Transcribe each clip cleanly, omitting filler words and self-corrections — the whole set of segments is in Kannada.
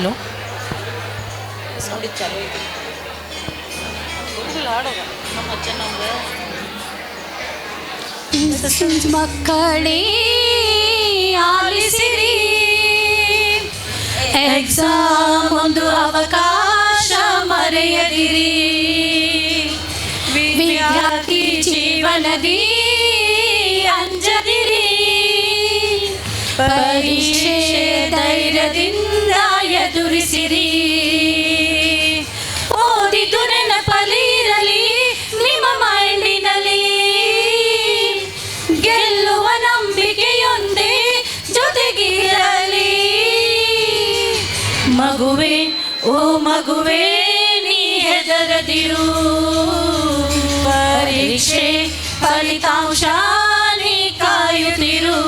ಹಲೋ ನೋಡಿ ಚಾಲು ಐತಿ ಹುಡುಗರು ಆಡೋದ ನಮ್ಮ ಅಜ್ಜನವ್ರ ಮಕ್ಕಳೇ ಆಲಿಸಿರಿ, ಎಕ್ಸಾಮ್ ಒಂದು ಅವಕಾಶ ಮರೆಯದಿರಿ. ವಿದ್ಯಾರ್ಥಿ ಜೀವನದಿ ಅಂಜದಿರಿ, ಪರೀಕ್ಷೆ ಧೈರ್ಯದಿಂದ ಎದುರಿಸಿರಿ. ಓದಿದ್ದು ನೆನಪಲ್ಲಿರಲಿ ನಿಮ್ಮ ಮೈಂಡಿನಲ್ಲಿ, ಗೆಲ್ಲುವ ನಂಬಿಕೆಯೊಂದೇ ಜೊತೆಗಿರಲಿ. ಮಗುವೆ ಓ ಮಗುವೆ ನೀ ಹೆದರದಿರು, ಪರೀಕ್ಷೆ ಫಲಿತಾಂಶ ನೀ ಕಾಯುತ್ತಿರು.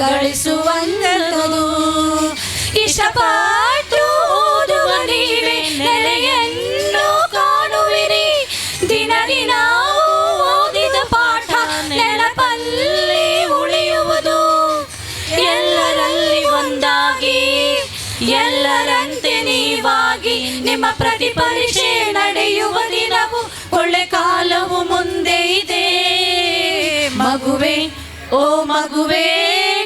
ಗಳಿಸುವಂಥದ್ದು ಇಷ್ಟಪಟ್ಟು ಓದುವ ನೀವೇ ನೆಲೆಯನ್ನು ಕಾಣುವಿರಿ. ದಿನ ದಿನ ಓದಿದ ಪಾಠ ನೆನಪಲ್ಲಿ ಉಳಿಯುವುದು. ಎಲ್ಲರಲ್ಲಿ ಒಂದಾಗಿ ಎಲ್ಲರಂತೆ ನೀವಾಗಿ ನಿಮ್ಮ ಪ್ರತಿ ಪರೀಕ್ಷೆ ನಡೆಯುವ ದಿನವು ಒಳ್ಳೆ ಕಾಲವು ಮುಂದೆ ಇದೆ. ಮಗುವೆ ಓ ಮಗುವೆ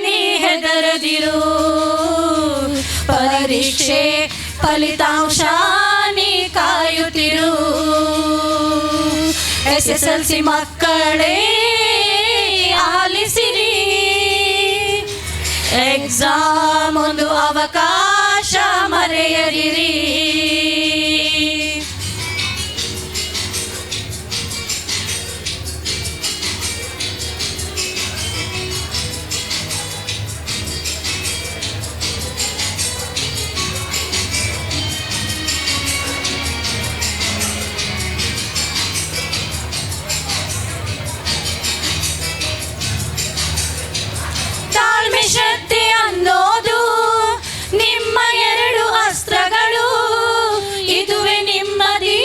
ನೀ ಹೆದರದಿರು, ಪರೀಕ್ಷೆ ಫಲಿತಾಂಶ ನೀ ಕಾಯುತ್ತಿರು. SSLC ಮಕ್ಕಳೇ ಆಲಿಸಿರಿ, ಎಕ್ಸಾಮ್ ಒಂದು ಅವಕಾಶ ಮರೆಯದಿರಿ. ಶ್ರದ್ಧೆ ಅನ್ನೋದು ನಿಮ್ಮ ಎರಡು ಅಸ್ತ್ರಗಳು, ಇದುವೇ ನಿಮ್ಮದಿ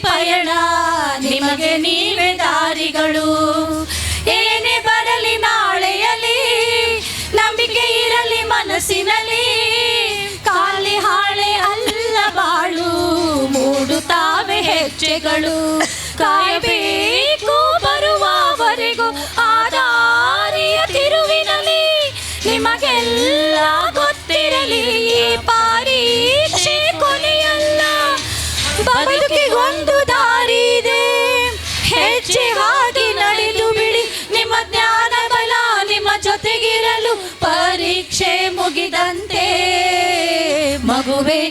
ಪಯಣ, ನಿಮಗೆ ನೀವೇ ದಾರಿಗಳು. ಏನೇ ಬರಲಿ ನಾಳೆಯಲ್ಲಿ ನಂಬಿಕೆ ಇರಲಿ ಮನಸ್ಸಿನಲ್ಲಿ, ಖಾಲಿ ಹಾಳೆ ಅಲ್ಲ ಬಾಳು ಮೂಡುತ್ತಾವೆ ಹೆಜ್ಜೆಗಳು. ಕಾಯಬೇಕು ಬರುವವರೆಗೂ ಆ ದಾರಿಯ ತಿರುವಿನಲ್ಲಿ, ನಿಮಗೆಲ್ಲ ಗೊತ್ತಿರಲಿ ಈ ಪರೀಕ್ಷೆ ಕೊನೆಯಲ್ಲ, ಬದುಕಿಗೊಂದು ದಾರಿ ಇದೆ. ಹೆಜ್ಜೆ ಹಾಕಿ ನಡೆದು ಬಿಡಿ, ನಿಮ್ಮ ಜ್ಞಾನ ಬಲ ನಿಮ್ಮ ಜೊತೆಗಿರಲು ಪರೀಕ್ಷೆ ಮುಗಿದಂತೆ. ಮಗುವೆ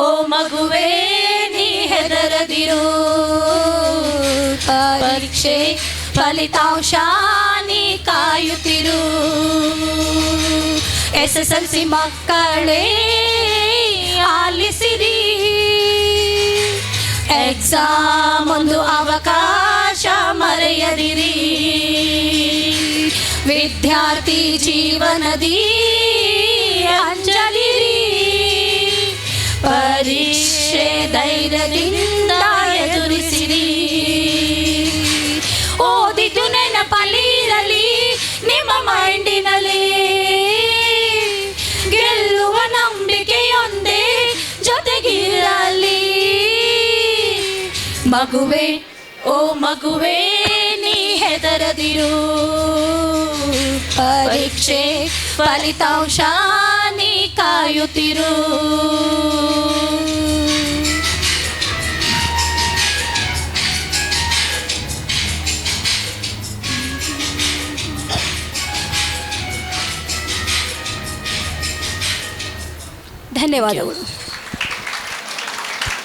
ಓ ಮಗುವೆ ನೀ ಹೆದರದಿರು, ಪರೀಕ್ಷೆ ಫಲಿತಾಂಶ ನೀ ಕಾಯುತ್ತಿರು. SSLC ಮಕ್ಕಳೇ ಆಲಿಸಿರಿ, ಎಕ್ಸಾಮ್ ಒಂದು ಅವಕಾಶ ಮರೆಯದಿರಿ. ವಿದ್ಯಾರ್ಥಿ ಜೀವನದಿ ಅಂಜದಿರಿ, ಪರೀಕ್ಷೆ ಧೈರ್ಯದಿಂದ ಎದುರಿಸಿರಿ. ಓದಿದ್ದು ನೆನಪಲ್ಲಿರಲಿ ನಿಮ್ಮ ಮೈಂಡಿನಲ್ಲಿ, ಗೆಲ್ಲುವ ನಂಬಿಕೆಯೊಂದೇ ಜೊತೆಗಿರಲಿ. ಮಗುವೆ ಓ ಮಗುವೆ ನೀ ಹೆದರದಿರು, ಪರೀಕ್ಷೆ ಫಲಿತಾಂಶ ನೀ ಕಾಯುತ್ತಿರು. ಧನ್ಯವಾದಗಳು.